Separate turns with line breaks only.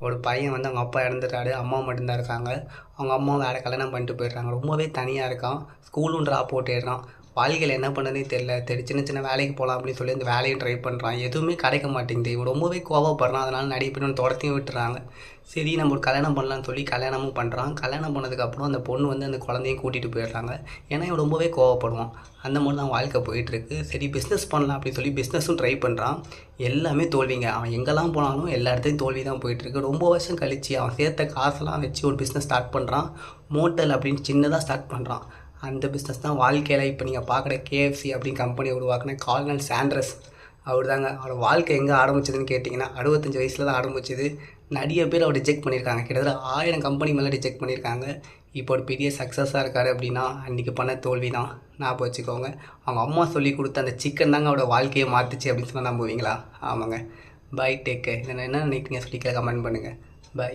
ஒரு பையன் வந்து அவங்க அப்பா இறந்துட்டாரு, அம்மா மட்டும்தான் இருக்காங்க. அவங்க அம்மா வேறு கல்யாணம் பண்ணிட்டு போயிடுறாங்க. ரொம்பவே தனியாக இருக்கான். ஸ்கூலும் ட்ராப் போட்டுடுறான். வாழ்க்கையில் என்ன பண்ணதே தெரில. சின்ன சின்ன வேலைக்கு போகலாம் அப்படின்னு சொல்லி அந்த வேலையும் ட்ரை பண்ணுறான். எதுவுமே கிடைக்க மாட்டேங்குது. இவன் ரொம்பவே கோவப்படுறான். அதனால் நிறைய பேர் வந்து துரத்தையும் விட்டுறாங்க. சரி நம்ம ஒரு கல்யாணம் பண்ணலான்னு சொல்லி கல்யாணமும் பண்ணுறான். கல்யாணம் பண்ணதுக்கப்புறம் அந்த பொண்ணு வந்து அந்த குழந்தையும் கூட்டிகிட்டு போயிடுறாங்க. ஏன்னா இவன் ரொம்பவே கோவப்படுவான். அந்த மாதிரி தான் வாழ்க்கை போயிட்டுருக்கு. சரி பிஸ்னஸ் பண்ணலாம் அப்படின்னு சொல்லி பிஸ்னஸும் ட்ரை பண்ணுறான். எல்லாமே தோல்விங்க. அவன் எங்கெல்லாம் போனாலும் எல்லா இடத்துலையும் தோல்வி தான் போயிட்டுருக்கு. ரொம்ப வருஷம் கழித்து அவன் சேர்த்த காசெல்லாம் வச்சு ஒரு பிஸ்னஸ் ஸ்டார்ட் பண்ணுறான். மோட்டல் அப்படின்னு சின்னதாக ஸ்டார்ட் பண்ணுறான். அந்த பிஸ்னஸ் தான் வாழ்க்கையில் இப்போ நீங்கள் பார்க்குற கேஎஃப்சி அப்படின்னு கம்பெனியை உருவாக்குன கார்னல் சாண்ட்ரஸ். அவர் தாங்க. அவரோட வாழ்க்கை எங்கே ஆரம்பிச்சதுன்னு கேட்டிங்கன்னா 65 வயசில் தான் ஆரம்பிச்சது. நிறைய பேர் அவர் ரிஜெக்ட் பண்ணியிருக்காங்க. கிட்டத்தட்ட 1000 கம்பெனி மேலே ரிஜெக்ட் பண்ணியிருக்காங்க. இப்போ ஒரு பெரிய சக்ஸஸாக இருக்கார் அப்படின்னா அன்றைக்கி பண்ண தோல்வி தான். ஞாபகம் வச்சுக்கோங்க. அவங்க அம்மா சொல்லி கொடுத்த அந்த சிக்கன் தாங்க அவரோட வாழ்க்கையை மாற்றுச்சு அப்படின்னு சொன்னால் நம்புவீங்களா? ஆமாங்க. Bye, take care. என்ன நினைக்கிறீங்க சொல்லி கமெண்ட் பண்ணுங்கள். பை.